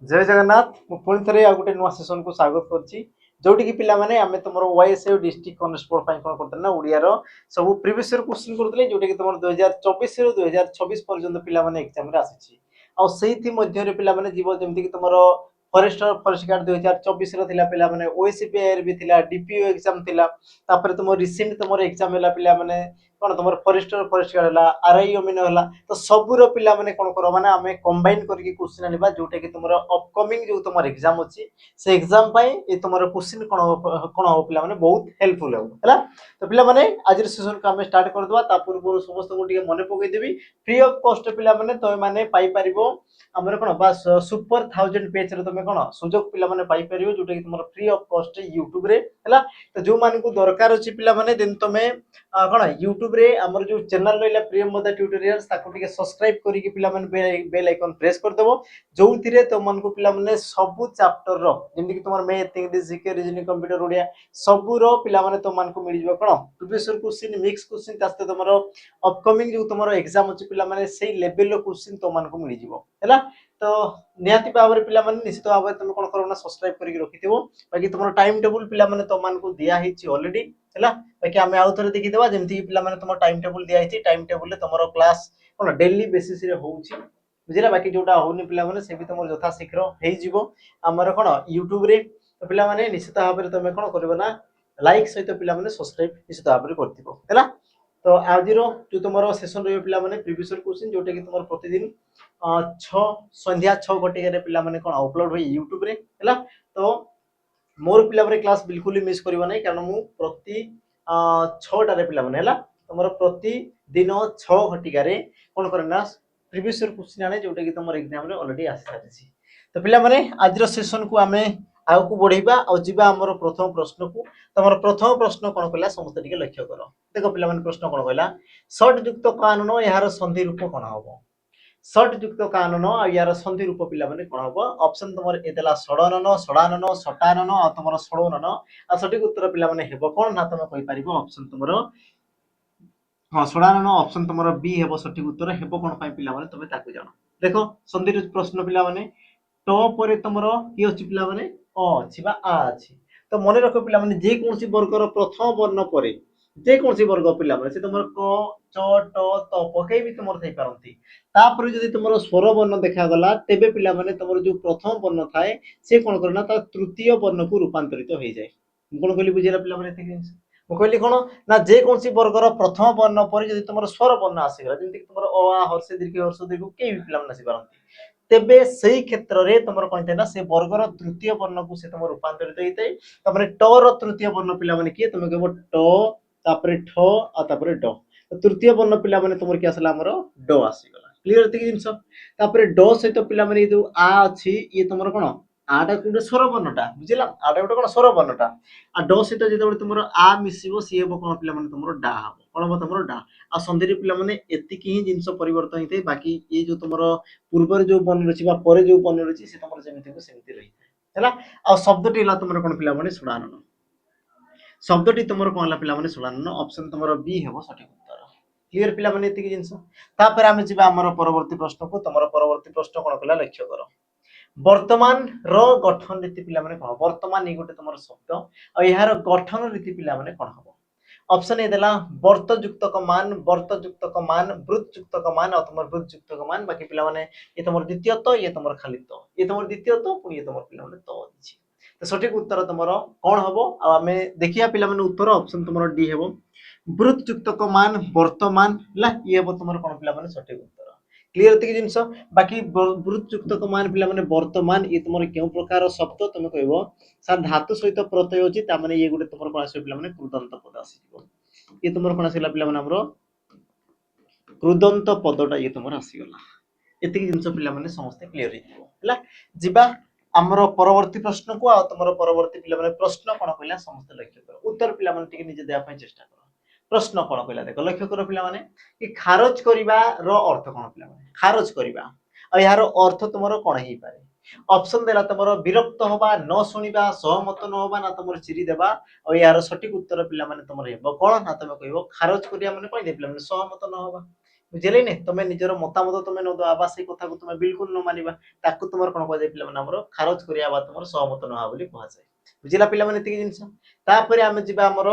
जय जगन्नाथ पुणी थे आ गए नुआ सेसन को स्वागत करछि जोटी कि पिला माने आमे तुमर वाईएसए डिस्ट्रिक्ट कांस्टेबल फाइन कोन करते ना ओडिया रो सब प्रीवियस ईयर क्वेश्चन करथले जोटी कि तुमर 2024 रो 2026 पर्यंत पिला माने एग्जाम रे आसीछि आ सेहि मध्य रे पिला माने जीव जेमति कि तुमर फॉरेस्टर फॉरेस्ट गार्ड 2024 रो थिला पिला माने ओएसपीआर भी थिला डीपीओ एग्जाम थिला तापर तुम रिसेंट तुमर एग्जाम होला पिला माने कोन तुमर फॉरेस्टर फॉरेस्ट गार्ड होला आरआई ओमिन होला तो सबुरो पिला माने कोन करो माने आमे कंबाइन करके क्वेश्चन आनिबा जोटा कि तुमर अपकमिंग जो तुमर एग्जाम अछि से एग्जाम पाई ए तुमर क्वेश्चन कोन हो पिला माने बहुत हेल्पफुल हो हला तो पिला माने आज सेशन को हमें स्टार्ट कर दवा ता पूर्व समस्त को ଟିକେ मने पकई देबी फ्री ऑफ कॉस्ट पिला माने तय माने पाई परिबो हमर कोन बस सुपर 1000 पेज रे तमे कोन सुजोग पिला माने पाई परिबो जोटा कि तुमर फ्री ऑफ कॉस्ट YouTube रे हला तो जो मान को दरकार अछि पिला माने दिन तमे कोन YouTube रे हमर जो चैनल रहला प्रियम मोदा ट्यूटोरियल्स ताको टिके सब्सक्राइब करी कि पिला माने बेल आइकन प्रेस कर देबो जोथिरे तो मन को पिला माने सब चैप्टर रो जेंति कि तुमर math English GK reasoning computer Odia सब रो पिला माने तो मन को मिल जबो कोन प्रीवियस क्वेश्चन मिक्स क्वेश्चन तास्ते तुमरो अपकमिंग जो तुमरो एग्जाम अछि पिला माने सेही लेवल रो क्वेश्चन तो मन को मिल जबो हैला तो निहाती भाव पिला माने निश्चित भाव तुम कोन करो ना सब्सक्राइब करके रखिथिबो बाकी तुमरो टाइम टेबल पिला माने तो मन को दिया हिची ऑलरेडी हैला बाकी हमें आउ थरे देखि देबा जेमति पिला माने तुम टाइम टेबल दिया हिची टाइम टेबल ले तुमरो क्लास कोन डेली बेसिस रे होउची बुझिला बाकी जोटा होनी पिला माने से भी तुमर यथा शीघ्र हेई जीवो हमर कोन YouTube रे तो पिला माने निश्चित भाव रे तुम कोन करबो ना लाइक सहित पिला माने सब्सक्राइब निश्चित भाव रे करथिबो हैला तो आजिरो जो तुमरो सेशन रे पिला माने प्रीवियस क्वेश्चन जोटा कि तुमर प्रतिदिन 6 संध्या 6 घटिका रे पिला माने कोन अपलोड होई YouTube रे हैला तो मोर पिला माने क्लास बिल्कुल ही मिस करबो नै कारण मु प्रति 6 टा रे पिला माने हैला तुमर प्रति दिन 6 घटिका रे कोन करना प्रीवियस क्वेश्चन आने जोटा कि तुमर एग्जाम रे ऑलरेडी आसी सारिछि तो पिला माने आज रो सेशन को हमें आउ को बढ़ेबा और जिबा हमर प्रथम प्रश्न को तमर प्रथम प्रश्न कोन कहला समस्त टिके लक्ष्य करो देखो पिला माने प्रश्न कोन कहला शॉर्ट युक्त कानून यार संधि रूप कोन होबो शॉर्ट युक्त कानून आ यार संधि रूप पिला माने कोन होबो ऑप्शन तमर ए देला सडनन सडानन सटानन आ तमर सडोनन आ सठिक उत्तर पिला माने हेबो कोन ना तमे कहि परिबो ऑप्शन तमर हां सडानन ऑप्शन तमर बी हेबो सठिक उत्तर हेबो कोन पई पिला माने तमे ताकु जानो देखो संधि प्रश्न पिला माने ट परे तमरो की अछि पिला माने अ अछि बा आ अछि तो मने रखो पिला माने जे कोनसी वर्गर प्रथम वर्ण परे जे कोनसी वर्ग पिला माने से तमर क च ट त पके भी तमर थई पारंती तापर जदि तमर स्वर वर्ण देखा गला तेबे पिला माने तमर जो प्रथम वर्ण थाए से कोन करना ता तृतीय वर्ण को रूपांतरित हो जाय कोन कहली बुझिला पिला माने एते जिंस मु कहली कोन ना जे कोनसी वर्गर प्रथम वर्ण परे जदि तमर स्वर वर्ण आसी गला जेंति तमर अ आ हर्ष दीर्घ के भी पिला माने आसी पारंती तेबे सही क्षेत्र रे तमर कोन ना से वर्गर तृतीय वर्ण को से तमर रूपांतरित होइतै तमरे ट रो तृतीय वर्ण पिला माने के तमे कहबो ट तापरे ठ आ तापरे ड तो तृतीय वर्ण पिला माने तमर के आसला हमर ड आसी गला क्लियर एते जिंस तापरे ड सहित पिला माने जो आ अछि ये तमर कोन आटा कोन स्वर वर्णटा बुझिला आटा कोन स्वर वर्णटा आ ड सहित जेते तमर आ मिसिबो सी हेबो कोन पिला माने तमर डा हबो कोन हो तमर डा आ संधि पिला माने एति की ही जिंस परिवर्तन हिते बाकी ये जो तमर पूर्व जो बन रछि बा परे जो बन रछि से तमर जेमिति को सेमिति रहि हैला आ शब्दटी ला तमर कोन पिला माने सुडानन शब्दटी तमर कोन ला पिला माने सुडानन ऑप्शन तमर बी हेबो सठिक उत्तर क्लियर पिला माने एति की जिंस तापर हम जिबा हमर परवर्ती प्रश्न को तमर परवर्ती प्रश्न कोन कला लक्ष्य करो वर्तमान रो गठन रीति पिला माने कोन वर्तमान ई गोटे तमर शब्द आ यार गठन रीति पिला माने कोन हबो ऑप्शन ए देला वर्त युक्तक मान वृत्त युक्तक मान और तमर वृत्त युक्तक मान बाकी पिला माने ये तमर द्वितीय तो ये तमर खाली तो ये तमर द्वितीय तो पुनी ये तमर पिला माने तो अछि तो सठिक उत्तर तमर कोन हबो आ हमें देखिया पिला माने उत्तर ऑप्शन तमर डी हेबो वृत्त युक्तक मान वर्तमान ला ये हेबो तमर कोन पिला माने सठिक उत्तर क्लियर तक जिंस बाकी वृत्त युक्तक मान पिला माने वर्तमान ये तमर केउ प्रकार शब्द तमे कहबो सर धातु सहित प्रत्यय होची ता माने ये गुटे तमर कोन आसी पिला माने कृदंत पद आसीबो ये तमर कोन आसीला पिला माने हमरो कृदंत पदटा ये तमर आसी गला एति जिंस पिला माने समस्त क्लियर हितो हला जिबा हमरो परवर्ती प्रश्न को आ तमरो परवर्ती पिला माने प्रश्न कोन कहला समस्त लक्ष्य करो उत्तर पिला माने टिके निजे देया पय चेष्टा करो प्रश्न कोन कहला देखो लक्ष्य करो पिला माने कि खारज करिबा रो अर्थ कोन पिला माने खारज करिबा आ यार अर्थ तमरो कोन हेई पारे ऑप्शन देला तमरो विरक्त होबा न सुनिबा सहमत न होबा ना तमरो चिरी देबा और यार सठिक उत्तर पिला माने तमरो हेबो कोन ना तमे कहबो खारज करिया माने कोइ दे पिला माने सहमत न होबा बुझिले नै तमे निजर मतामत तमे न दवा से कथा को तमे बिल्कुल न मानिबा ताकू तुमर कोन कहै पिला माने हमर खारज करिया बा तुमर सहमत न हा बोली कहै जाय बुझिला पिला माने एति जिंस तापरे आमे जिबा हमर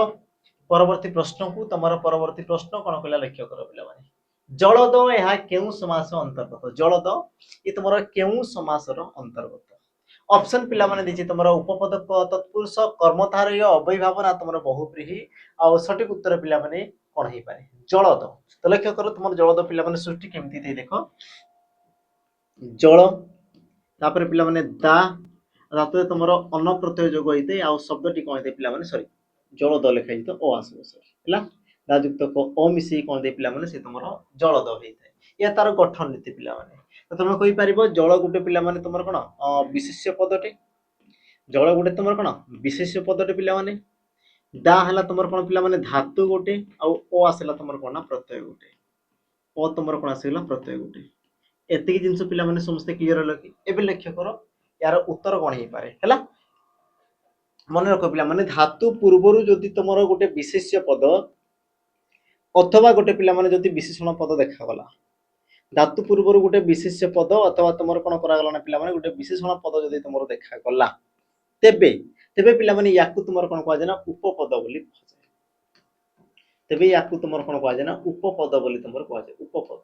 परवर्ती प्रश्न को तमर परवर्ती प्रश्न कोन कहला लक्ष्य करो पिला माने जलद यहा केउ समास अंतर्गत जलद ये तुमर केउ समास रो अंतर्गत ऑप्शन पिला माने दिछि तुमर उपपद तत्पुरुष कर्मधारय अव्ययभावना तुमर बहुब्रीहि आ सठिक उत्तर पिला माने कोन हे पारे जलद तो लक्ष्य करो तुमर जलद पिला माने सृष्टि केमती दे देखो जल तापर पिला माने दा धातु तुमर अन्न प्रत्यय जोग होइते आ शब्दटी कोन दे पिला माने सॉरी जलद लेखाइ तो ओ आसो सॉरी हला दा युक्त को ओ मिसी कोन दे पिला माने से तुमर जलद होइते या तार गठन नीति पिला माने तो तुम कहि परिबो जल गुटे पिला माने तुमर कोन विशेष्य पदटे जल गुटे तुमर कोन विशेष्य पदटे पिला माने दा हला तुमर कोन पिला माने धातु गोटे आ ओ आसला तुमर कोन प्रत्यय गोटे ओ तुमर कोन आसला प्रत्यय गोटे एतिक जिंस पिला माने समस्त क्लियर हला कि एबे लक्ष्य करो यार उत्तर कोन हे पारे हला मन रखो पिला माने धातु पूर्वरु जदि तुमर गोटे विशेष्य पद अथवा गोटे पिला माने जदि विशेषण पद देखा गला धातु पूर्वरु गोटे विशेष्य पद अथवा तुमर कोन करा गला ना पिला माने गोटे विशेषण पद जदि तुमर देखा गला तेबे तेबे पिला माने याकु तुमर कोन कहै ना उपपद बोली तेबे याकु तुमर कोन कहै ना उपपद बोली तुमर कहै उपपद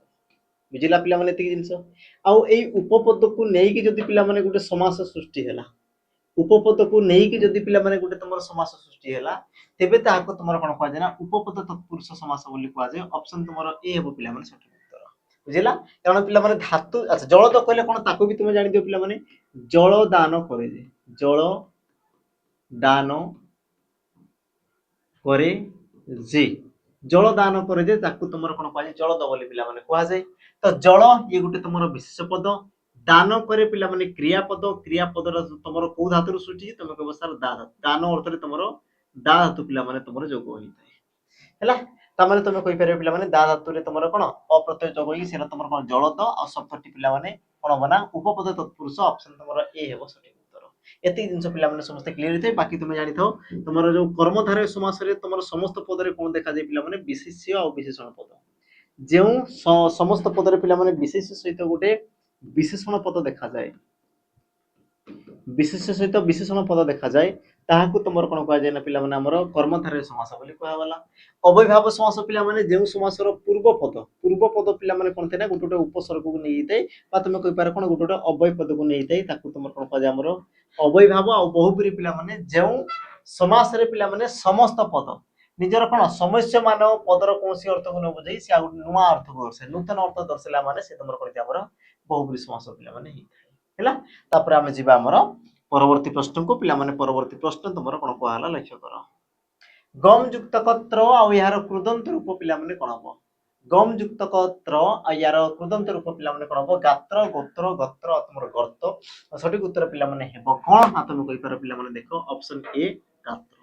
बुझिला पिला माने एतिक जिंस आ एई उपपद को नेई कि जदि पिला माने गोटे समास सृष्टि हैला उपपद को नेई कि जदि पिला माने गोटे तुमर समास सृष्टि हैला तेबे ताको तुमर कोन कहै ना उपपद तत्पुरुष समास बोली कहै ऑप्शन तुमर ए हेबो पिला माने सठिक उत्तर बुझिला कारण पिला माने धातु अच्छा जल तो कहले कोन ताको भी तुम जानि दियो पिला माने जल दान करे जे जल दान करे जे जल दान करे जे ताकू तुमर कोन कहै जल द बोली पिला माने कहै जाय तो जल ये गोटे तुमर विशेष पद दान करे पिला माने क्रियापद क्रियापद तुमर को धातु सृष्टि तुम कहबो सर दा दान अर्थ रे तुमर दा धातु पिला माने तुमर जोग होई हैला ता माने तुम कहि पारे पिला माने दा धातु रे तुमर कोन अप्रत्यय जोग होई सेला तुमर कोन जल द आ शब्दटी पिला माने कोन बना उपपद तत्पुरुष ऑप्शन तुमर ए हेबो सठिक उत्तर एति जिंस पिला माने समस्त क्लियर थे बाकी तुम जानि थो तुमर जो कर्मधारय समास रे तुमर समस्त पद रे कोन देखा जाय पिला माने विशेष्य आ विशेषण पद जेउ समस्त पद रे पिला माने विशेष्य सहित गोटे विशेषण पद देखा जाए विशेष्य सहित विशेषण पद देखा जाए ताहाकु तुमर कोन कहै जाय ना पिला माने हमर कर्मधारय समास बोली कहै वाला अव्ययभाव समास पिला माने जेउ समास रो पूर्व पद पिला माने कोन थे ना गोटे उपसर्ग को नै दै बा तुम कहि पारे कोन गोटे अव्यय पद को नै दै ताकु तुमर कोन कहै हमर अव्ययभाव आ बहुब्री पिला माने जेउ समास रे पिला माने समस्त पद निजर कोन समस्या मानव पदर कोनसी अर्थ को न बुझै से नुवा अर्थ को दर्शे नूतन अर्थ दर्शला माने से तुमर कोन हमर बहुब्री समास पिला माने ही हैला तापर हम जिबा हमर परवर्ती प्रश्न को पिला माने परवर्ती प्रश्न तुमर कोन कहला लक्ष्य करो गम युक्त कत्र आ यार कृदंत रूप पिला माने कोन हो गम युक्त कत्र आ यार कृदंत रूप पिला माने कोन हो गात्र गोत्र गत्र तुमर गर्त सठिक उत्तर पिला माने हेबो कोन आ तुम कहि पारो पिला माने देखो ऑप्शन ए गात्र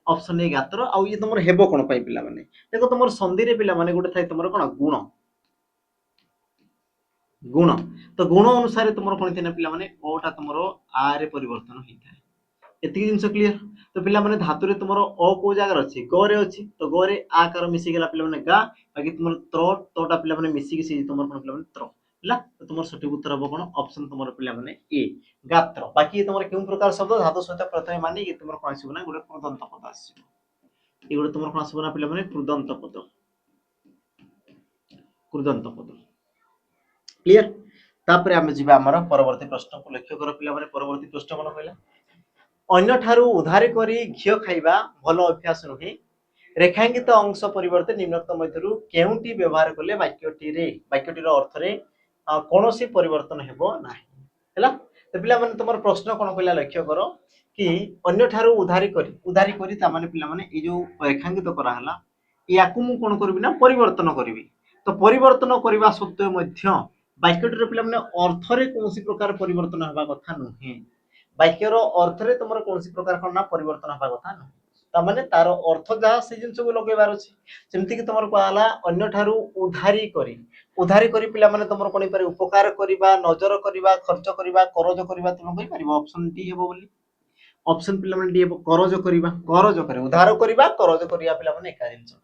ऑप्शन ए गात्र आ ये तुमर हेबो कोन पई पिला माने देखो तुमर संधि रे पिला माने गोटे थाई तुमर कोन गुण गुण तो गुण अनुसार तुम कौन थे पिला माने ओटा तुमरो आ रे परिवर्तन होता है एतिक जिंस क्लियर तो पिला माने धातु रे तुमरो ओ को जगह अछि ग रे अछि तो ग रे आ कर मिसी गेला पिला माने गा बाकी तुमर त्र तोटा पिला माने मिसी के से तुमर कोन पिला माने त्र हला तो तुमर सठिक उत्तर हो कोन ऑप्शन तुमर पिला माने ए गात्र बाकी तुमर केउ प्रकार शब्द धातु सहित प्रथम माने कि तुमर कोन आसीबो ना गोटे कृदंत पद आसीबो ए गोटे तुमर कोन आसीबो ना पिला माने कृदंत पद क्लियर तापर हम जिबा हमर परवर्ती प्रश्न को लक्ष्य कर पिला माने परवर्ती प्रश्न मन कहला अन्य ठारू उधार करी घियो खाइबा भलो अभ्यास नहे रेखांकित अंश परिवर्ते निम्नलिखित मध्यरु केउटी व्यवहार करले वाक्यटीर अर्थ रे कोनोसी परिवर्तन हेबो नाही हैला तो पिला माने तुमर प्रश्न कोन कहला लक्ष्य करो कि अन्य ठारू उधारी करी ता माने पिला माने ए जो रेखांकित करा हला याकु मु कोन करबी ना परिवर्तन करबी तो परिवर्तन करबा सत्त्वे मध्य वाक्यटीर पिला माने अर्थ रे कोनोसी प्रकार परिवर्तन हेबा कथा नहे वाक्यर अर्थ रे तुमर कोनोसी प्रकार कोन ना परिवर्तन हेबा कथा नहे ता माने तार अर्थ जहा से जिंस को लगेबार अछि जेमति कि तुमर कहला अन्य ठारू उधारी करी पिला माने तुमर कोन पारे उपकार करिबा नजर करिबा खर्च करिबा करज करिबा तुम कहि परिबो ऑप्शन डी हेबो बोली ऑप्शन पिला माने डी हेबो करज करे उधार करिबा करज करिया पिला माने एका जिंस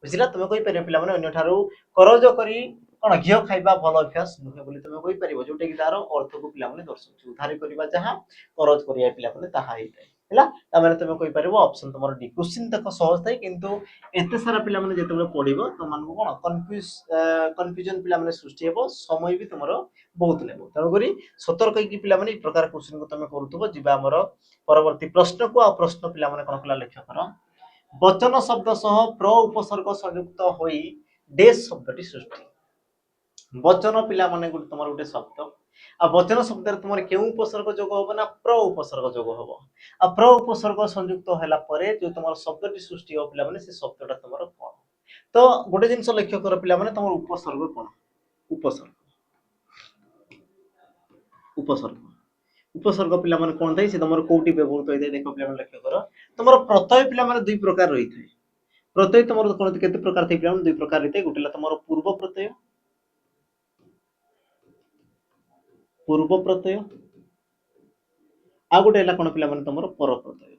बुझिला तुम कहि परिबो पिला माने अन्य ठारू करज करी कौन घी खाइबा भल अभ्यास नुहे बोली तुम कहि परिबो जोटा कि तार अर्थ को पिला माने दर्शाउछ उधारी करबा जहां करज करिया पिला माने ताहा हेइतै हैला ता माने तुम कहि परिबो ऑप्शन तुम्हारा डी क्वेश्चन तक सहज थाई किंतु एते सारा पिला माने जेतेबेले पढिबो त मान को कोन कंफ्यूजन पिला माने सृष्टि हेबो समय भी तुम्हारा बहुत लेबो तनो करी सतर्क की पिला माने ई प्रकार क्वेश्चन को तुम करूथबो जिबा हमर परवर्ती प्रश्न को आ प्रश्न पिला माने कोन कला लक्ष्य करो वचन शब्द सह प्र उपसर्ग संयुक्त होई डेस शब्दटी सृष्टि वचन पिला माने गुटे तुमर गुटे शब्द आ वचन शब्द रे तुमर केउ उपसर्ग जोग होबो ना प्र उपसर्ग जोग होबो आ प्र उपसर्ग संयुक्त होला परे जो तुमर शब्दटी सृष्टि हो पिला माने से शब्दटा तुमर कोन तो गुटे जिंस लक्ष्य कर पिला माने तुमर उपसर्ग कोन उपसर्ग उपसर्ग उपसर्ग पिला माने कोन थाई से तुमर कोउटी व्यवहार होई देखो पिला माने लक्ष्य कर तुमर प्रत्यय पिला माने दुई प्रकार रही थाई प्रत्यय तुमर कोन केते प्रकार थाई पिला माने दुई प्रकार रही थाई गुटेला तुमर पूर्व प्रत्यय आ गोटे कोन पिला माने तुमर पर प्रत्यय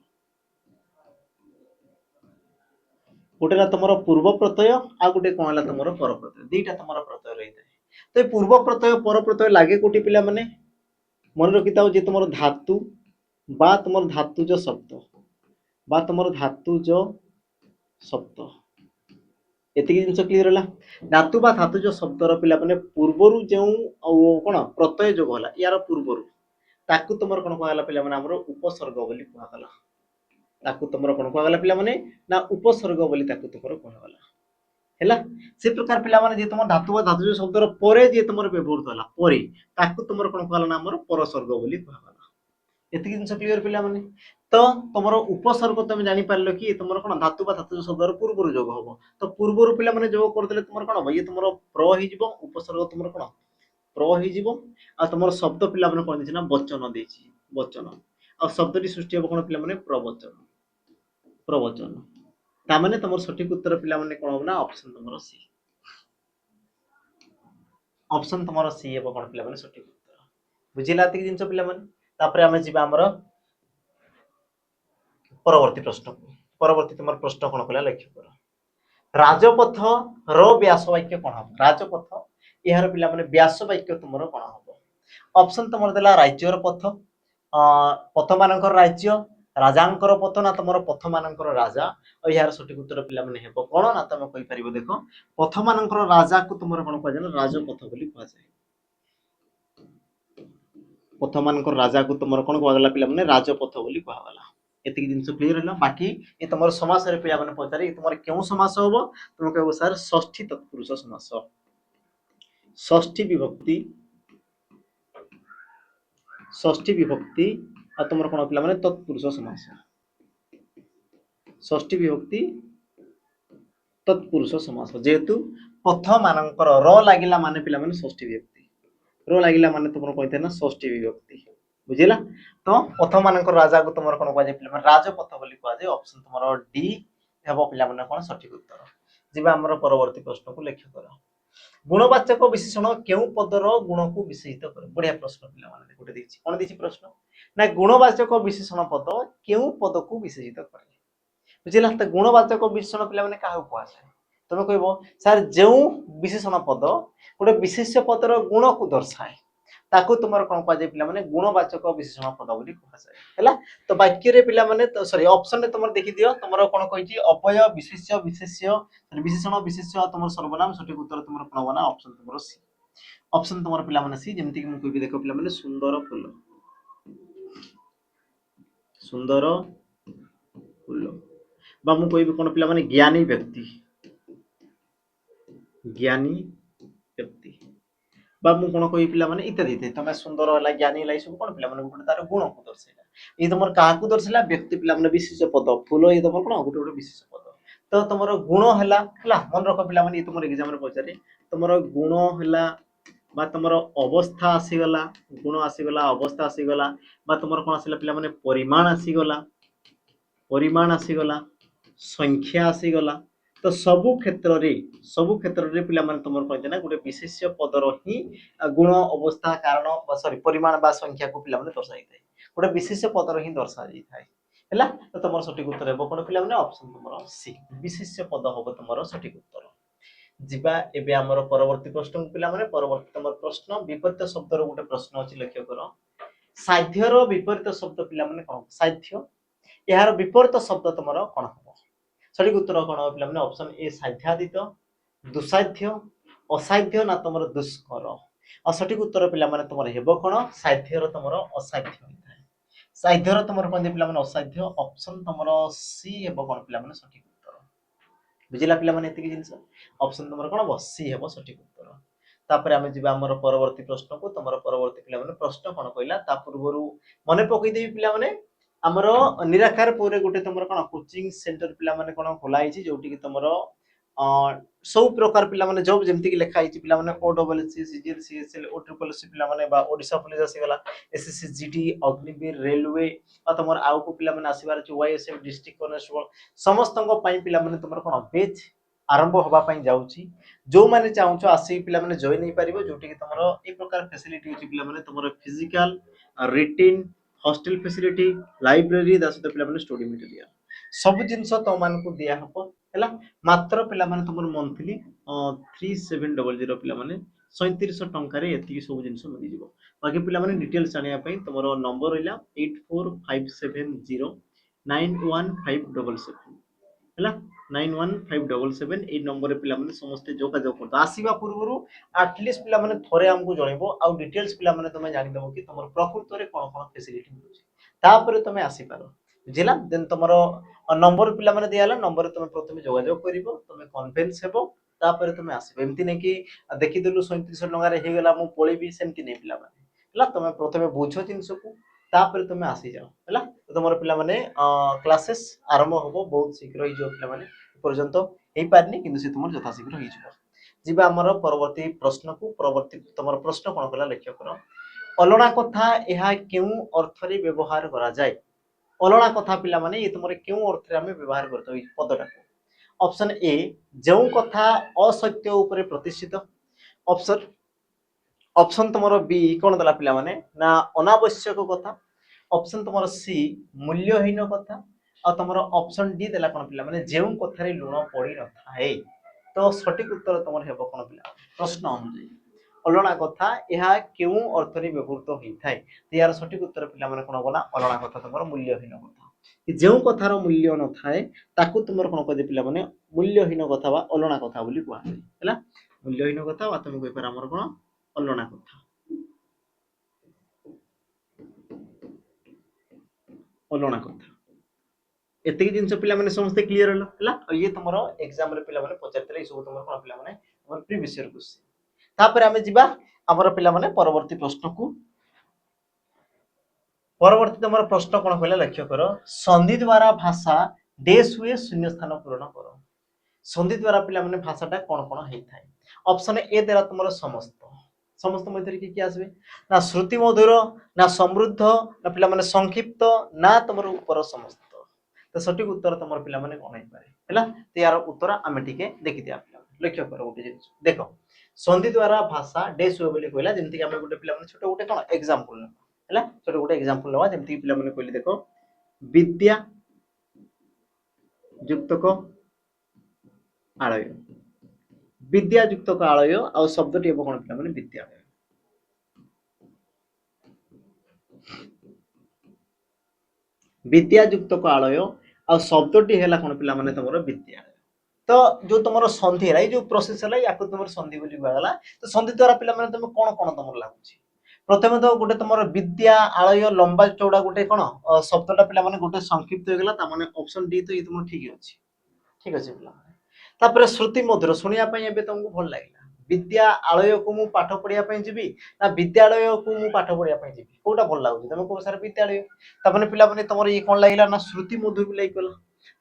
गोटेला तुमर पूर्व प्रत्यय आ गोटे कोन हला तुमर पर प्रत्यय दीटा तुमर प्रत्यय रही थाई तो पूर्व प्रत्यय पर प्रत्यय लागे कोटी पिला माने मन रखिताओ जे तुमर धातु बा तुमर धातुज शब्द बा तुमर धातुज शब्द एतिक जिंस क्लियर होला धातु बा धातुज शब्दर पिला माने पूर्वरु जेउ कोन प्रत्यय जोग होला यार पूर्वरु ताकू तुमर कोन कहला पिला माने हमरो उपसर्ग बोली कहला ताकू तुमर कोन कहला पिला माने ना उपसर्ग बोली ताकू तुमर कहला हैला से प्रकार पिला माने जे तुमर धातु बा धातुज शब्दर परे जे तुमर व्यवहार होला परे ताकू तुमर कोन कहला ना हमरो परसर्ग बोली कहला एतिक जिंस क्लियर पिला माने तो तुमर उपसर्ग तुम जानि पारलो कि तुमर कोन धातु बा धातुज शब्दर पूर्वरु जोग होबो तो पूर्वरु पिला माने जोग करदेले तुमर कोन होबो ये तुमर प्र हि जिवो उपसर्ग तुमर कोन प्र हि जिवो आ तुमर शब्द पिला माने कोन दिछि ना वचन देछि वचन आ शब्दटी सृष्टि होबो कोन पिला माने प्रवचन ता माने तुमर सठिक उत्तर पिला माने कोन होबो ना ऑप्शन तुमर सी ऑप्शन तुमर सी हेबो कोन पिला माने सठिक उत्तर बुझिला तिक जिंस पिला माने तापरे हमें जिबा हमर परवर्ती प्रश्न परवर्ती तुमर प्रश्न कोन कला लक्ष्य कर राजपथ रो व्यास वाक्य कोन हो राजपथ यार पिला माने व्यास वाक्य तुमरो कोन हो ऑप्शन तुमर देला राज्यर पथ पथ मानकर राज्य राजांकर पथ ना तुमर पथ मानकर राजा और यार सठिक उत्तर पिला माने हेबो कोन ना तुम कहि परिबो देखो पथ मानकर राजा को तुमर कोन कहै ना राजपथ बोली कहै जाय पथ मानकर राजा को तुमर कोन कहला पिला माने राजपथ बोली कहला एतिक जिंस क्लियर होला बाकी ए तुमर समास रे पिया माने पचारी तुमर केउ समास होबो तुम कहबो सर षष्ठी तत्पुरुष समास षष्ठी विभक्ति आ तुमर कोन पिला माने तत्पुरुष समास षष्ठी विभक्ति तत्पुरुष समास जेतु पथ मानकर र लागिला माने पिला माने षष्ठी विभक्ति रो लागिला माने तुमर कहते ना षष्ठी विभक्ति बुझिला तो पथ मानकर राजा को तुमर कोन कहै पिला माने राजपथ बोली कहै ऑप्शन तुमर डी हेबो पिला माने कोन सठिक उत्तर जिबा हमर परवर्ती प्रश्न को लक्ष्य कर गुणवाचक विशेषण केउ पदर गुण को विशेषित करे बढ़िया प्रश्न पिला माने गोटे दिछि कोन दिछि प्रश्न ना गुणवाचक विशेषण पद केउ पद को विशेषित करे बुझिला त गुणवाचक विशेषण पिला माने काहू कहै तुम कहबो सर जेउ विशेषण पद गोटे विशेष्य पदर गुण को दर्शाए ताकू तुमर कोन कहै पिला माने गुणवाचक विशेषण पद बोली कहै हैला तो वाक्य रे पिला माने सॉरी ऑप्शन रे तुमर देखि दियो तुमर कोन कहिछि अवय विशेष्य विशेषण विशेष्य तुमर सर्वनाम सठिक उत्तर तुमर कोन बना ऑप्शन तुमर सी ऑप्शन तुमर पिला माने सी जेमति कि मु कहबी देखो पिला माने सुंदर फूल बा मु कहबी कोन पिला माने ज्ञानी व्यक्ति बा मु कोन कहि पिला माने इत्यादि इत्यादि तमे सुंदर होला ज्ञानी लाई सब कोन पिला माने गुटे तार गुण को दर्शाइला ई तमर काहा को दर्शाइला व्यक्ति पिला माने विशेष पद फूल ई तमर कोन गुटे गुटे विशेष पद तो तमर गुण हला हला मन रख पिला माने ई तमर एग्जाम रे पचारे तमर गुण हला बा तमर अवस्था आसी गला गुण आसी गला अवस्था आसी गला बा तमर कोन आसीला पिला माने परिमाण आसी गला संख्या आसी गला तो सबु क्षेत्र रे पिला माने तमर कहते ना गुटे विशेष्य पदर ही गुण अवस्था कारण सॉरी परिमाण बा संख्या को पिला माने दर्शाई थाए गुटे विशेष्य पदर ही दर्शा जाई थाए हैला तो तमर सठिक उत्तर हेबो कोन पिला माने ऑप्शन तमर सी विशेष्य पद होबो तमर सठिक उत्तर ଯିବା ଏବେ ଆମର ପରବର୍ତ୍ତୀ ପ୍ରଶ୍ନ ପିଲାମାନେ परवर्ती तमर प्रश्न विपरीत शब्दर गोटे प्रश्न अछि लक्ष्य कर साध्यर विपरीत शब्द पिलाମାନେ कोन साध्य यार विपरीत शब्द तमर कोन हो सठिक उत्तर कोन हो पिलाମାନେ ऑप्शन ए साध्यादित दुसाध्य असाध्य ना तमर दुष्कर और सठिक उत्तर पिलाମାନେ तमर हेबो कोन साध्यर तमर असाध्य होइଥାଏ साध्यर तमर कोन पिलाମାନେ असाध्य ऑप्शन तमर सी हेबो कोन पिलाମାନେ सठिक उत्तर बुझिला पिलाମାନେ एतिकी जिंस ऑप्शन तमर कोन बसी हेबो सठिक उत्तर तापर आमे जिबा हमर परवर्ती प्रश्न को तमर परवर्ती पिलाମାନେ प्रश्न कोन कहला ता पूर्वरु मने पकई देबी पिलाମାନେ हमर निराकार पूरे गोटे तमर कोन कोचिंग सेंटर पिलाମାନେ कोन खोला हिची जोटी कि तमर सब प्रकार पिलाମାନେ जॉब जेमति कि लेखा हिची पिलाମାନେ ओडब्ल्यूसी सीजीएल सीएसएल ओ ट्रिपल सी पिलाମାନେ बा ओडिसा पुलिस आसी गला एसएससी जीडी अग्निवीर रेलवे आ तमर आउ को पिलाମାନେ आसीबार छि वाईएसएफ डिस्ट्रिक्ट कॉन्स्टेबल समस्तंग पई पिलाମାନେ तमर कोन बेच आरंभ होबा पई जाउची जो माने चाहूचो आसी पिलाମାନେ जॉइन हे परिबो जोटी कि तमर ए प्रकार फैसिलिटी होची पिलाମାନେ तमर physical written hostel facility library दासत पिलाମାନେ स्टडी मटेरियल सब जिंस तो मान को दिया हबो हैला मात्र पिलाମାନେ तमर मंथली 3700 पिलाମାନେ 3700 टंका रे एति सब जिंस मिलि जिवो बाकी पिलाମାନେ डिटेल्स जानिया पई तमर नंबर होइला 8457091577 हैला 91577 ए नंबर पिलाମାନେ समस्त जोगाजोग करतो आसीबा पूर्वरु एटलीस्ट पिलाମାନେ थोरे हमकु जणैबो आ डिटेल्स पिलाମାନେ तमे जानि देबो कि तमर प्रकृत रे कोन कोन फैसिलिटी मिलुची तापर तमे आसी पारो बुझिला देन तमरो नंबर पिलाମାନେ दियाला नंबर तमे प्रथमे जोगाजोग करिवो तमे कन्विन्स हेबो तापर तमे आसीबो एमति नै कि देखि देलु 3700 टंका रे हे गेला मु पळिबी सेमति नै पिलाମାନେ हैला तमे प्रथमे बुझो जिंसकु तापर तमे आसी जाओ हैला तो तमरो पिलाମାନେ क्लासेस आरंभ होबो बहुत शीघ्र ही जो पिलाମାନେ पर्यंत हे पारनी किंतु से तुमर यथा शीघ्र ही जिवो जिबा हमर परवर्ती प्रश्न को परवर्ती तमर प्रश्न कोन कला लक्ष्य करो अलना कथा एहा केउ अर्थ रे व्यवहार करा जाय अलना कथा पिलाମାନେ ये तुमरे केउ अर्थ रे हमें व्यवहार करतो ई पदटा को ऑप्शन ए जेउ कथा असत्य ऊपर प्रतिष्ठित ऑप्शन ऑप्शन तुमरो बी कोन दला पिलाମାନେ ना अनावश्यक कथा ऑप्शन तुमरो सी मूल्यहीन कथा आ तुमरो ऑप्शन डी देला कोन पिलाମାନେ जेउ कथा रे लुण पड़ी न थाए तो सठिक उत्तर तुमर हेबो कोन पिला प्रश्न अनुଯାୟୀ अलना कथा यह केउ अर्थ रे व्यवहृत होई थाए तो यार सठिक उत्तर पिला माने कोन होना अलना कथा तुमर मूल्यहीन कथा कि जेउ कथार मूल्य न थाए ताकू तुमर कोन कदे पिला माने मूल्यहीन कथा बा अलना कथा बोली कुआ हैला मूल्यहीन कथा बा तुम कहि पर हमर कोन अलना कथा अलना कथा एते कि जिंस पिला माने समस्त क्लियर हला हैला ये तुमर एग्जाम रे पिला माने पचारतले सब तुमर कोन पिला माने हमर प्रीवियस ईयर क्वेश्चन तापर आमे जिबा हमर पिला माने परवर्ती प्रश्न को परवर्ती तमर प्रश्न कोन कहला लक्ष्य करो संधि द्वारा भाषा देश हुए शून्य स्थान पूर्ण करो संधि द्वारा पिला माने भाषाटा कोन कोन हेई थाए ऑप्शन ए देरा तुमर समस्त समस्त मध्ये की आसबे ना श्रुति मधुर ना समृद्ध ना पिला माने संक्षिप्त ना तुमर ऊपर समस्त तो सठिक उत्तर तुमर पिला माने कोन हेई पारे हैला तो यार उत्तर आमे ठीके देखि दिया पिला लक्ष्य करो गोटे जिंस देखो संधि द्वारा भाषा डेस हुए बोली कहला जेमति कि हमें गोटे पिला माने छोटे गोटे कोन एग्जांपल हैला छोटे गोटे एग्जांपल लवा जेमति कि पिला माने कहली देखो विद्या युक्तक आलय विद्या युक्तक आलय आ शब्दटी हेबो कोन पिला माने विद्यालय विद्या युक्तक आलय आ शब्दटी हैला कोन पिला माने तमरो विद्यालय तो जो तुमर संधि है जो प्रोसेस है या तुम संधि बोली गला तो संधि द्वारा पिला माने तुम कोन कोन तुम लागुची प्रथमे तो गोटे तुमर विद्या आलय लंबा चौड़ा गोटे कोन शब्दटा पिला माने गोटे संक्षिप्त हो गेला ता माने ऑप्शन डी तो ये तुम ठीक अछि पिला माने तापर श्रुति मधुर सुनिया पई एबे तुमको भल लागिला विद्या आलय को मु पाठ पढिया पई जिबी ना विद्यालय को मु पाठ पढिया पई जिबी कोटा भल लागुची तुम को सारा विद्यालय ता माने पिला माने तुमर ये कोन लागिला ना श्रुति मधुर भी लागिला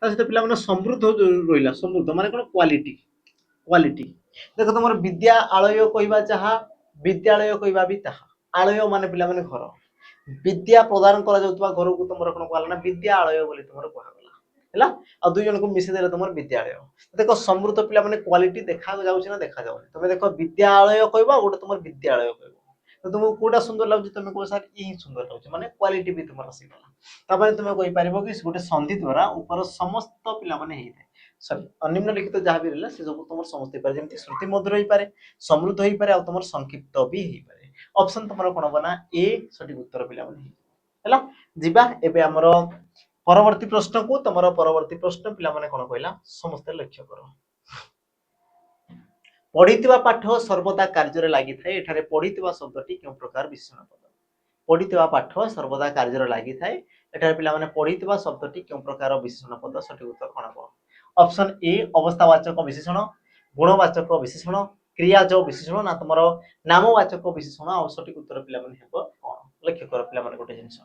ता सहित पिला माने समृद्ध रहिला समृद्ध माने कोन क्वालिटी क्वालिटी देखो तुमर विद्या आलय कहबा चाहा विद्यालय कहबा भी ताहा आलय माने पिला माने घर विद्या प्रदान करा जाउतबा घर को तुमर कोन कहला ना विद्या आलय बोली तुमर कहला हैला आ दुई जन को मिसे देले तुमर विद्यालय देखो समृद्ध पिला माने क्वालिटी देखा जाउछि ना देखा जाउनि तमे देखो विद्यालय कहबा गोटे तुमर विद्यालय कहबा तो तुमको कोटा सुंदर लागुछि तमे को सर ई सुंदर लागुछि माने क्वालिटी भी तुमर आसी गला तबे तुमे कहि पारिबो कि गोटे संधि द्वारा ऊपर समस्त पिला माने हेइ सॉरी अनिम्नलिखित जहाँ भी रहला से सब तुम समस्त हो पारे जेमति श्रुति मधुर हो पारे समृद्ध हो पारे आ तुम संक्षिप्त भी हो पारे ऑप्शन तुमरो कोन बना ए सठिक उत्तर पिला माने हला जिबा एबे हमरो परवर्ती प्रश्न को तुमरो परवर्ती प्रश्न पिला माने कोन कहला समस्त लक्ष्य करो पढ़िथिबा पाठ सर्वदा कार्य रे लागि थाए एठारे पढ़िथिबा शब्दटी केउ प्रकार विशेषण पद पढ़िथिबा पाठ सर्वदा कार्य रे लागि थाए एठारे पिला माने पढ़िथिबा शब्दटी केउ प्रकार विशेषण पद सठिक उत्तर कोन हो ऑप्शन ए अवस्थावाचक विशेषण गुणवाचक विशेषण क्रियाज विशेषण ना तुमरो नामवाचक विशेषण आ सठिक उत्तर पिला माने हेबो कोन लक्ष्य कर पिला माने गोटे जिंस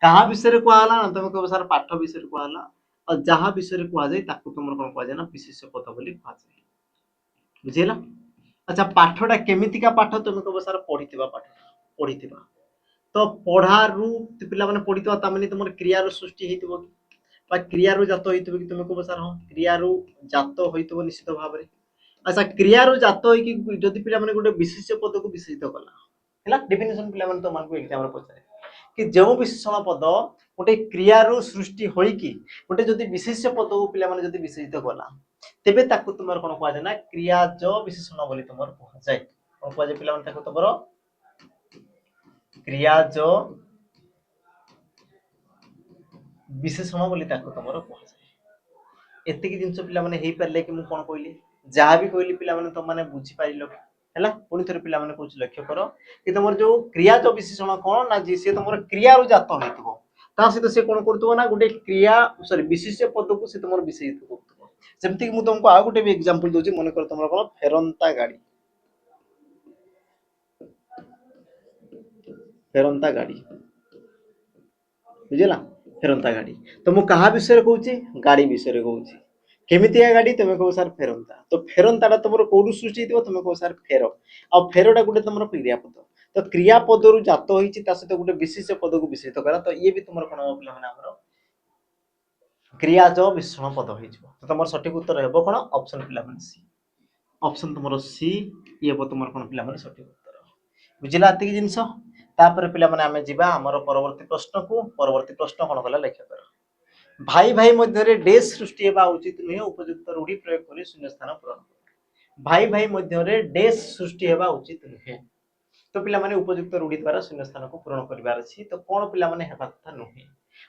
कहा विषय रे कहला ना तुम कहबो सर पाठ विषय रे कहला और जहा विषय रे कहा जाय ताकू तुमरो कोन कहा जाय ना विशेष पद बोली कहा जाय बुझिला अच्छा पाठटा केमितिका पाठ तुम कहबो सर पढ़िथिबा पाठ पढ़िथिबा तो पढ़ारू पिला माने पढ़िथिबा ता माने तुमर क्रियार सृष्टि हेतिबो बा क्रियारू जात होइतबो कि तुम कहबो सर हां क्रियारू जात होइतबो निश्चित भाव रे अच्छा क्रियारू जात होई कि जदि पिला माने गोटे विशेष पद को विशेषित कला हैला डेफिनेशन पिला माने तो मान को एग्जाम रे पछारे कि जो विशेषण पद गोटे क्रियारू सृष्टि होई कि गोटे जदि विशेष पद को पिला माने जदि विशेषित कला तेबे ताकू तुमर कोन कहै ना क्रियाज विशेषण बोली तुमर कहै जाय कोन कहै पिला माने ताकू तुमर क्रियाज विशेषण बोली ताकू तुमर कहै जाय एतिकी जिंस पिला माने हेई परले कि मु कोन कहली जहा भी कहली पिला माने तुम माने बुझी पारिलो हैला पुनी थरे पिला माने कुछ लक्ष्य करो कि तुमर जो क्रियाज विशेषण कोन ना जे से तुमर क्रिया रु जात होइतबो ता सहित से कोन करतबो ना गुटे क्रिया सॉरी विशेष पद को से तुमर विशेषित करतबो जेमति कि मु तुमको आ गुटे भी एग्जांपल दोची मने कर तुमर कोन फेरंता गाड़ी बुझिला फेरंता गाड़ी तो मु कहा विषय रे कहूची गाड़ी विषय रे कहूची केमितिया गाड़ी तुम कहो सर फेरंता तो फेरंताटा तुमर कोडु सृष्टि दिबो तुम कहो सर फेर आ फेरटा गुटे तुमर क्रियापद तो क्रियापद रु जात होईची ता सहित गुटे विशेष पद को विशेषित करा तो ये भी तुमर कोन पिला माने हमर क्रियाज विशेषण पद होईजबो तो तुमर सठिक उत्तर हेबो कोन ऑप्शन पिला माने सी ऑप्शन तुमर सी ये हेबो तुमर कोन पिला माने सठिक उत्तर बुझिला अति की जिंस तापर पिला माने हमें जिबा हमर परवर्ती प्रश्न को परवर्ती प्रश्न कोन कला लक्ष्य करा भाई भाई मध्य डेश सृष्टि हेबा उचित नुहे उपयुक्त रूढ़ी प्रयोग करी शून्य स्थान पूरण भाई भाई मध्य डेश सृष्टि हेबा उचित नुहे तो पिला माने उपयुक्त रूढ़ी द्वारा शून्य स्थान को पूरण करिवार अछि तो कोन पिला माने हेबा कथा नुहे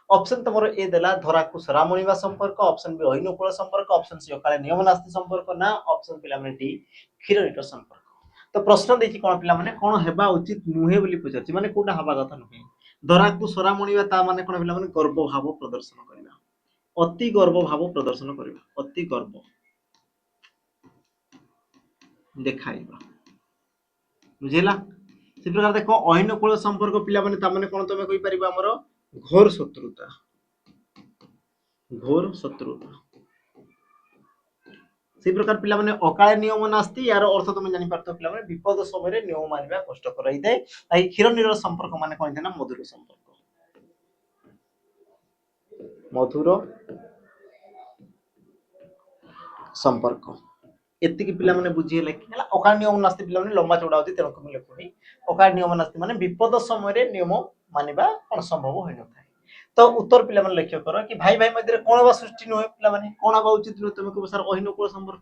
ऑप्शन तमरो ए देला धरा को सरामणिवा संपर्क ऑप्शन बी अहिनुकूल संपर्क ऑप्शन सी अकाले नियमनास्ति संपर्क ना ऑप्शन पिला माने डी क्षीरनिट संपर्क तो प्रश्न देखि कोन पिला माने कोन हेबा उचित नुहे बोली पुछाछि माने कोटा हेबा कथा नुहे धरा को सरामणिवा ता माने कोन पिला माने गर्व भाव प्रदर्शन करिवा अति गर्व भाव प्रदर्शन करिवा अति गर्व देखाइबा बुझिला से प्रकार देखो अहिनुकूल संपर्क पिला माने ता माने कोन तमे कहि परिबा हमरो घोर शत्रुता से प्रकार पिला माने अकाले नियम नास्ति यार अर्थ तुम जानि पारतो पिला माने विपद समय रे नियम मानिबा कष्ट कराई दे ताई क्षीरनिर संपर्क माने कोन ना मधुर संपर्क एति की पिला माने बुझी ले कि हला अकाल नियम नास्ति पिला माने लंबा चौड़ा होती तेन को मिले कोनी अकाल नियम नास्ति माने विपद समय रे नियम मानिबा कोन संभव होय न थाए तो उत्तर पिला माने लक्ष्य करो कि भाई भाई मध्य कोन बा सृष्टि न होय पिला माने कोन बा उचित न तुम को सर अहिनुकूल संपर्क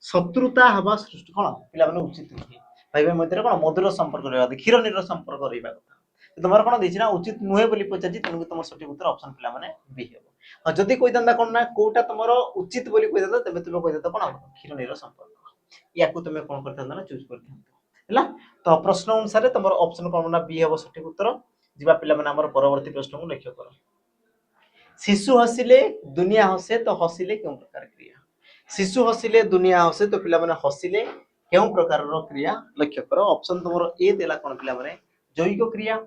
शत्रुता हबा सृष्टि कोन पिला माने उचित न भाई भाई मध्य कोन मधुर संपर्क रहबा क्षीरनिर संपर्क रहबा कथा तुम्हार कोन दिछि ना उचित नुहे बोली पचाछि तेन तुम सठिक उत्तर ऑप्शन पिला माने बी हेबो हां जदी कोइ दंदा कोन ना कोटा तुमरो उचित बोली कोइ दंदा तबे तुम कोइ दंदा कोन क्षीरनिर संपर्क याकू तुम कोन करथांदा ना चूज करथांदा हैला तो प्रश्न अनुसार तुमरो ऑप्शन कोन ना बी हेबो सठिक उत्तर जिबा पिला माने हमर परवर्ती प्रश्न को लक्ष्य करो शिशु हसिले दुनिया हसे तो हसिले केउ प्रकार क्रिया शिशु हसिले दुनिया हसे तो पिला माने हसिले केउ प्रकार रो क्रिया लक्ष्य करो ऑप्शन तुमरो ए देला कोन पिला माने जैविक क्रिया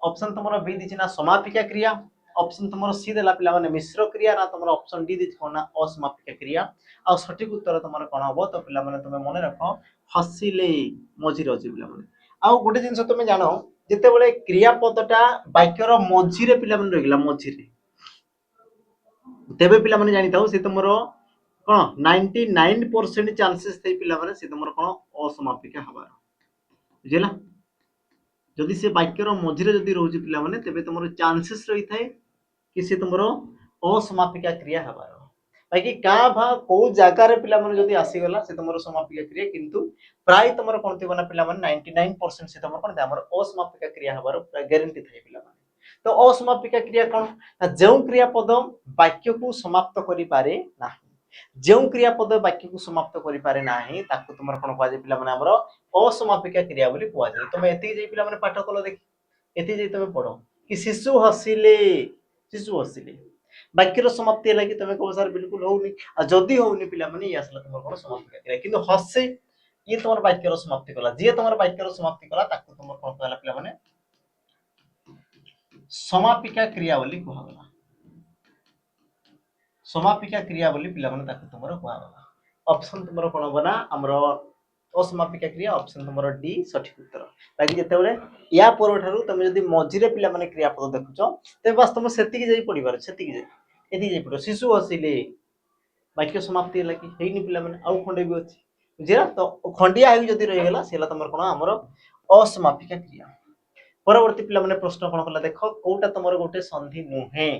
ऑप्शन तुमरो बी दिछि ना समापिका क्रिया ऑप्शन तुमरो सी देला पिला माने मिश्र क्रिया ना तुमरो ऑप्शन डी दिछि कोन ना असमापिका क्रिया आ सठिक उत्तर तुमरो कोन हबो तो पिला माने तुमे मने रखो हसिले मझिर अछि पिला माने आ गोटे जिंस तुमे जानो जेते बेले क्रियापदटा वाक्यर मझिरे पिला माने रहिला मझिरे तेबे पिला माने जानि ताऊ से तुमरो कोन 99% चांसेस थे पिला माने से तुमरो कोन असमापिका हबार बुझिला जदि से वाक्यर मझिरे जदि रहउची पिला माने तेबे तुमरो चांसेस रही थाए कि से तुमरो असमापिका क्रिया हबार बाकी का भा को जगह रे पिला माने जदी आसी गला से तमरो समापिका क्रिया किंतु प्राय तमरो कोन थिबना पिला माने 99% से तमरो कोन हमर असमापिका क्रिया हबार ग्यारंटी थाई पिला माने तो असमापिका क्रिया कोन ना जेउ क्रिया पद वाक्य को समाप्त करि पारे ना जेउ क्रिया पद वाक्य को समाप्त करि पारे नाही ताकू तमरो कोन कहजे पिला माने हमरो असमापिका क्रिया बोली कहजे तुम एति जे पिला माने पाठ कलो देखि एति जे तमे पढो कि शिशु हसिले वाक्यर समाप्ति है कि तुम कहो सर बिल्कुल होनी जदि होनी पिला माने ये आसला तुम कोन समाप्ति करिया किंतु हसे ये तुम वाक्यर समाप्ति कला जे तुम वाक्यर समाप्ति कला ताकू तुम कोन कहला पिला माने समापिका क्रिया बोली कहला समापिका क्रिया बोली पिला माने ताकू तुमरो कहला ऑप्शन तुमरो कोन बना हमरो असमापिका क्रिया ऑप्शन तुमरो डी सठिक उत्तर बाकी जते बेले या पर ठारू तुम जदी मझिरे पिला माने क्रिया पद देखुचो ते बस तुम सेति की जाई पडिबार सेति की जाई एति जाई पडो शिशु हसिले वाक्य समाप्ति है कि हेनी पिला माने आउ खंडे भी अछि बुझिरा तो खंडिया हेगी जदी रहि गेला सेला तमर कोन हमरो असमापिका क्रिया परवर्ती पिला माने प्रश्न कोन कला देखो कोटा तमर गोटे संधि नुहे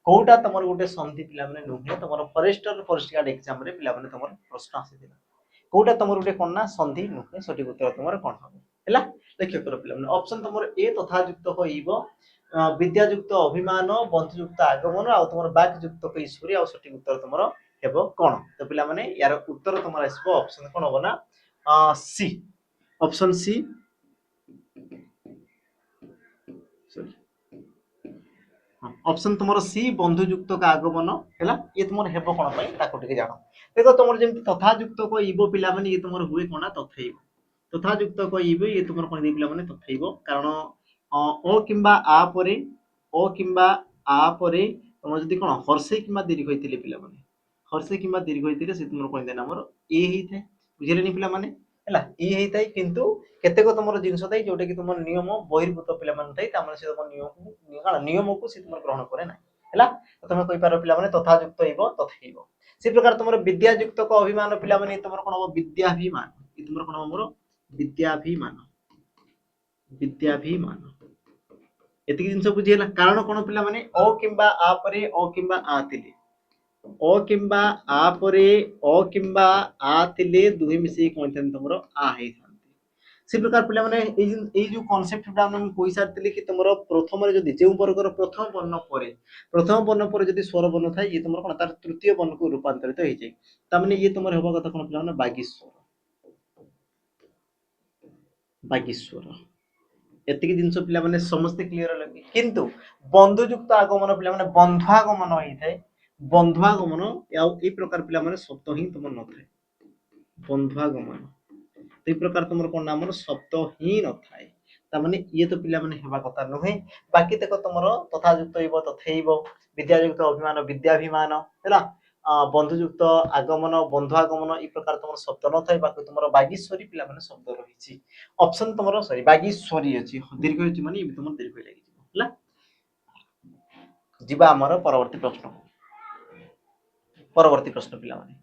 कोटा तमर गोटे संधि पिला माने नुहे तमर फॉरेस्टर फॉरेस्ट गार्ड एग्जाम रे पिला माने तमर प्रश्न आसीथिला कोटा तमर गोटे कोन ना संधि नुहे सठिक उत्तर तमर कोन हबो हैला देखियो कर पिला माने ऑप्शन तमर ए तथा युक्त होइबो विद्या युक्त अभिमान बंधु युक्त आगमन आ तमर बाक युक्त ईश्वरी आ सठिक उत्तर तमर हेबो कोन तो पिला माने यार उत्तर तमर आसीबो ऑप्शन कोन होबो ना C option C sorry option तुमरो सी बंधु युक्त का आगमन हैला ये तुमर हेबो कोन पई ताको टिके जानो देखो तुमर जेम तथा युक्त को इबो पिला माने ये तुमर हुए कोना तथैबो तथा युक्त को इबो ये तुमर कोन दे पिला माने तथैबो कारण ओ किंबा आ परे ओ किंबा आ परे तुमर जदी कोन हर्षे किंबा दीर्घ होइतिले पिला माने हर्षे किंबा दीर्घ होइतिले से तुमर कोन दे हमर ए हिथे बुझिले नि पिला माने हैला ए हिथाई किंतु केतेको तुमर जिंस थाई जोटे कि तुमर नियम बहिर्भूत पिला माने थाई तामने से तुमर नियम को से तुमर ग्रहण करे ना हैला तो तुम कहि पारो पिला माने तथा युक्त होइबो तथैबो से प्रकार तुमर विद्या युक्त को अभिमान पिला माने तुमर कोन हो विद्याभिमान ई तुमर कोन हमर विद्याभिमान विद्याभिमान एतिक जिंस बुझिला कारण कोन पिला माने ओ किंबा आ परे ओ किंबा आ तिले ओ किंबा आ परे ओ किंबा आ तिले दुही मिसी कोन थन तुमरो आ हेई थांती से प्रकार पिला माने ए जो कांसेप्ट बा हम कोइ सारतिले कि तुमरो प्रथम रे जदी जेउ वर्गर प्रथम वर्ण पर जदी स्वर वर्ण थाय ये तुमरो कोन तार तृतीय वर्ण को रूपांतरित होई जाय त माने ये तुमरो हेबो कथा कोन पिला माने बागीस्वर एतिक जिंस पिला माने समस्त क्लियर लगे किंतु बंधु युक्त आगमन पिला माने बंधुआगमन होई थाय बंधुआगमन या ए प्रकार पिला माने शब्द ही तुम न थाय बंधुआगमन तो ए प्रकार तुमर कोन नाम शब्द ही न थाय ता माने ये तो पिला माने हेबा कथा नहे बाकी देखो तुमरो तथा युक्त होइबो तथैबो विद्या युक्त अभिमान विद्याभिमान हैला बंधु युक्त आगमन बंधुआगमन ई प्रकार तुमर शब्द न थाय बाकी तुमरो बागीश्वरी पिला माने शब्द रहिछि ऑप्शन तुमरो सॉरी बागीश्वरी अछि दीर्घ अछि माने ई तुमर दीर्घ लागि जिवो हैला जिबा हमर परवर्ती प्रश्न पिला माने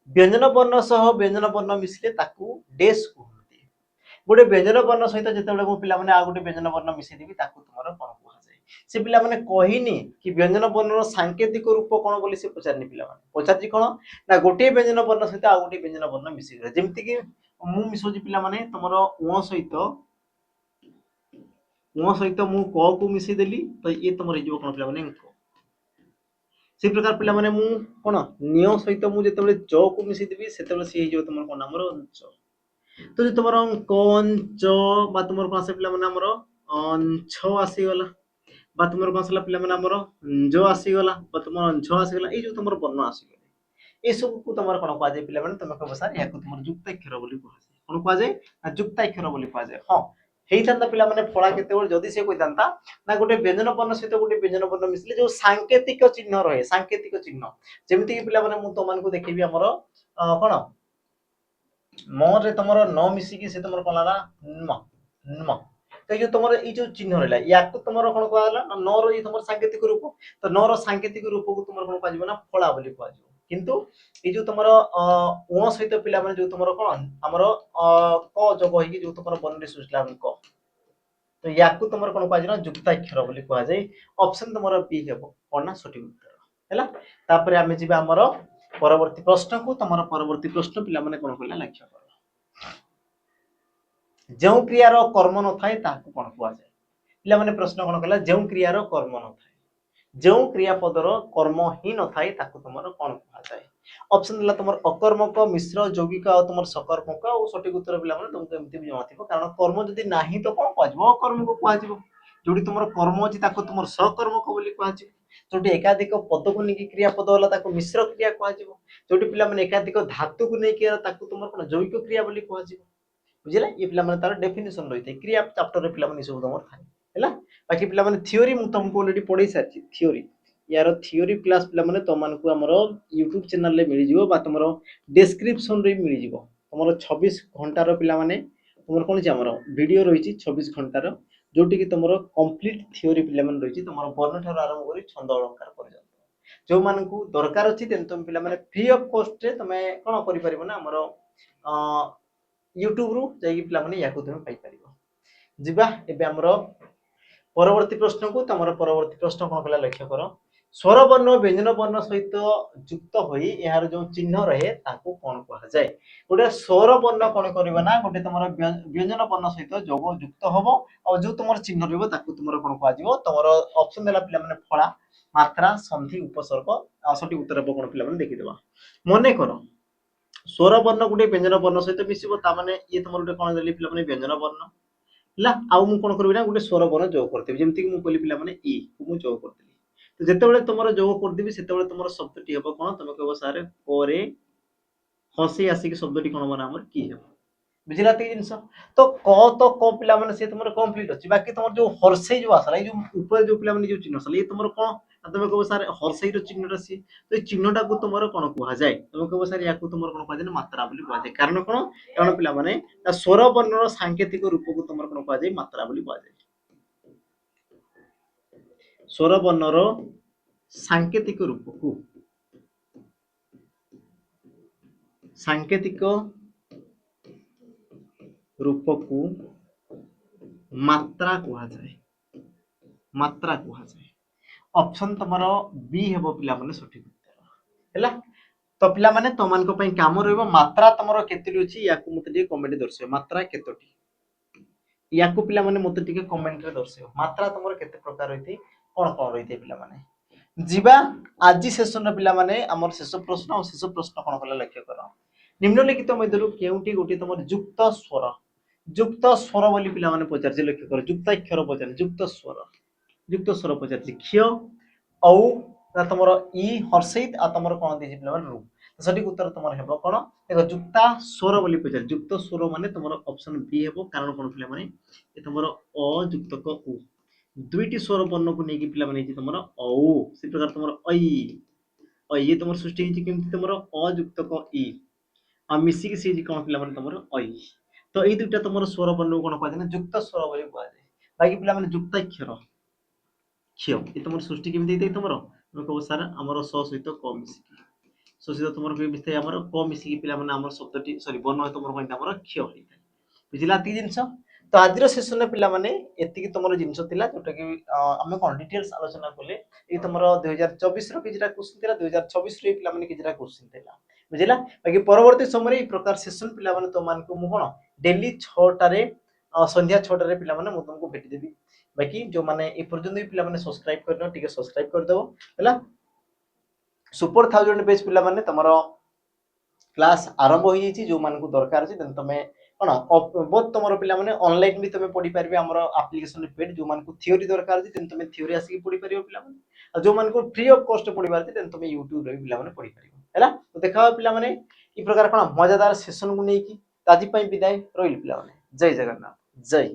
व्यंजन वर्ण सह व्यंजन वर्ण मिसिले ताकू डेस कहते गोटे व्यंजन वर्ण सहित जेतेबेले मो पिला माने आ गोटे व्यंजन वर्ण मिसि देबी ताकू तुमरो कोन कहै जाय से पिला माने कहिनी कि व्यंजन वर्णर सांकेतिक रूप कोन बोली से पचारनी पिला माने पचारजी कोन ना गोटे व्यंजन वर्ण सहित आ गोटे व्यंजन वर्ण मिसि गले जेमति कि मु मिसोजी पिला माने तुमरो उ सहित मु क को मिसि देली तो ये तुमरो जीव कोन पिला माने से प्रकार पिला माने मु कोन नियो सहित मु जेतेबेले च को मिसि देबी सेतेबेले से हिजो तुमर कोन हमर च तो जे तुमर कोन च बा तुमर कोन से पिला माने हमर छ आसी गला बा तुमर कोन सला पिला माने हमर जो आसी गला बा तुमर छ आसी गला ए जो तुमर वर्ण आसी गला ए सब को तुमर कोन कह जाय पिला माने तुम कहबो सर या को तुमर युक्ताक्षर बोली कह जाय कोन कह जाय युक्ताक्षर बोली कह जाय हां हेइथांता पिला माने फळा केतेबेल जदी से कहितांता ना गोटे व्यंजन वर्ण सहित गोटे व्यंजन वर्ण मिसले जो सांकेतिक चिन्ह रहे सांकेतिक चिन्ह जेमिति कि पिला माने मु तो मान को देखिबी हमर कोन मोर रे तमरो न मिसी कि से तमरो कोनला न न तो जो तमरो ई जो चिन्ह रहला या को तमरो कोन कहला न रो ई तमरो सांकेतिक रूप तो न रो सांकेतिक रूप को तमरो कोन कहजिबो ना फळा बोली कहजिबो किंतु ए जो तमरो ओ सहित पिला माने जो तमरो कोन हमरो क जोग होई कि जो तमरो वर्ण रे सुजला क तो या को तमरो कोन कहजिना युक्ताक्षर बोली कह जाय ऑप्शन तमरो बी हेबो कोन ना सठिक उत्तर हैला तापरे आमे जिबा हमरो परवर्ती प्रश्न को तुम परवर्ती प्रश्न पिला माने कोन कहला लक्ष्य कर जो क्रियार कर्म न थाए ताकू कोन कुआ जाय पिला माने प्रश्न कोन कहला जो क्रियार कर्म न थाए जो क्रियापदर कर्म ही न थाए ताकू तुमर कोन कुआ जाय ऑप्शन दिला तुमर अकर्मक मिश्र यौगिक आ तुमर सकर्मक आ सठिक उत्तर पिला माने तुमको एमती भी जमाथिबो कारण कर्म जदी नाही तो कोन कुआ जबो अकर्म को कुआ जबो जोडी तुमर कर्म अछि ताकू तुमर सकर्मक बोली कुआ जबो जोडी एकाधिक पद को नेकी क्रियापद होला ताकू मिश्र क्रिया कुआ जबो जोडी पिला माने एकाधिक धातु को नेकी ताकू तुमर कोन जैविक क्रिया बोली कुआ जबो बुझिला ये पिला माने तार डेफिनेशन रहिते क्रिया चैप्टर रे पिला माने सब तुमर थाए हैला बाकी पिला माने थ्योरी मु तुमको ऑलरेडी पढै सारछि थ्योरी यार थ्योरी क्लास पिला माने तो मान को हमरो YouTube चैनल रे मिलि जिवो बा तुमरो डिस्क्रिप्शन रे मिलि जिवो तुमरो 26 घंटा रो पिला माने तुमर कोन छै हमरो वीडियो रहिछि 26 घंटा रो जोटी कि तुमरो कंप्लीट थ्योरी पिला माने रहिछि तुमरो वर्ण ठार आरंभ करी छंद अलंकार पर्यंत जो मान को दरकार अछि तेन तुम पिला माने फ्री ऑफ कॉस्ट रे तमे कोन करि परिबो ना हमरो YouTube रु जाई पिला माने याकू तुम पाई परिबो जिबा एबे हमरो परवर्ती प्रश्न को तुमरो परवर्ती प्रश्न कोन कला लक्ष्य करो स्वर वर्ण व्यंजन वर्ण सहित युक्त होई यार जो चिन्ह रहे ताको कोन कहा जाय गोटे स्वर वर्ण कोन करबा ना गोटे तुमरो व्यंजन वर्ण सहित जोग युक्त होबो और जो तुमरो चिन्ह रहबो ताको तुमरो कोन कहा जिवो तुमरो ऑप्शन देला पिला माने फळा मात्रा संधि उपसर्ग सठी उत्तर कोन पिला माने देखि देबा मने करो स्वर वर्ण गोटे व्यंजन वर्ण सहित मिसिबो ता माने ये तुमरो गोटे कोन देली पिला माने व्यंजन वर्ण ला आउ मु कोन करबी ना गोटे स्वर वर्ण जोग करते जेमति कि मु कहली पिला माने ई मु जोग करते तो जेतेबेले तुमरो जोग कर देबी सेतेबेले तुमरो शब्दटी हेबो कोन तुम कहबो सारे कोरे हसी आसी के शब्दटी कोन बना हमर की हेबो बुझिला ते जिंस तो को पिला माने से तुमरो कंप्लीट अछि बाकी तुमर जो हर्षई जो आसला जो ऊपर जो पिला माने जो चिन्ह आसला ये तुमरो कोन तुम कहबो सारे हर्षई रो चिन्ह रसी तो ये चिन्हटा को तुमरो कोन कुहा जाय तुम कहबो सारे याकू तुमरो कोन कुहा जाय मात्रा बोली कुहा जाय कारण कोन कारण पिला माने ता स्वर वर्ण रो सांकेतिक रूप को तुमरो कोन कुहा जाय मात्रा बोली कुहा जाय स्वर वर्ण रो सांकेतिक रूप को सांकेतिक रूप को मात्रा कहा जाए मात्रा कहा जाए ऑप्शन तमरो बी हेबो पिला माने सठिक उत्तर हैला तो पिला माने तो मान को पई काम रहबो मात्रा तमरो केतेटी अछि याकू मते डी कमेंट दर्शय मात्रा केतोटी याकू पिला माने मते टिके कमेंट रे दर्शय मात्रा तमरो केते प्रकार रहिते कोन रहिते पिला माने जीवा आज सेशन पिला माने हमर शेष प्रश्न और शेष प्रश्न कोन कला लक्ष्य करो निम्नलिखित मध्यरु केउटी गोटी तमर युक्त स्वर बोली पिला माने पचार जे लक्ष्य करो युक्त अक्षर पचार युक्त स्वर पचार क्ष औ तमरो ई हर्षित आ तमरो कोन दिछि पिला माने रू सठिक उत्तर तमरो हेबो कोन देखो युक्ता स्वर बोली पचार युक्त स्वर माने तमरो ऑप्शन बी हेबो कारण कोन पिला माने ए तमरो अ युक्त क उ दुईटी स्वर वर्ण को नेकी पिला माने तमरो औ से प्रकार तमरो ऐ ये तमरो सृष्टि हिची केमति तमरो अ युक्त क ई आ मिसी के से कोन पिला माने तमरो ऐ तो ए दुईटा तमरो स्वर वर्ण कोन कहै ना युक्त स्वर बोली कहै बाकी पिला माने युक्त अक्षर क्ष ए तमरो सृष्टि केमति दै तमरो हम कहबो सर हमरो स सहित क मिसी स सहित तमरो के मिसते हमरो क मिसी के पिला माने हमरो शब्दटी सॉरी वर्ण तमरो कहै हमरो क्ष होई बुझिला ती जिंस तो आज सेशन में पिला माने एति कि तुमरो जिंस थिला जोटा कि हमें कोन डिटेल्स आलोचना करले ए तुमरो 2024 रो किजरा क्वेश्चन थिला 2024 रे पिला माने किजरा क्वेश्चन थिला बुझिला बाकी परवर्ती समय ए प्रकार सेशन पिला माने तो मान को मु कोन डेली 6 टारे संध्या 6 टारे पिला माने मु तुमको भेटि देबी बाकी जो माने ए पर्यंत पिला माने सब्सक्राइब करनो ठीक है सब्सक्राइब कर देबो हला सुपर 1000 पेज पिला माने तमरो क्लास आरंभ हो जाइए जो मान को दरकार अछि देन तमे कोन बहुत तुमरो पिला माने ऑनलाइन भी तमे पढी परबे हमरो एप्लीकेशन पेड जो मान को थ्योरी दरकार अछि देन तमे थ्योरी आसी पढी परबो पिला माने जो मान को फ्री ऑफ कॉस्ट पढी परते देन तमे YouTube रे पिला माने पढी परबो हैला तो देखा पिला माने ई प्रकार कोन मजेदार सेशन को नै की ताजी पई विदाई रोइल पिला माने जय जगन्नाथ जय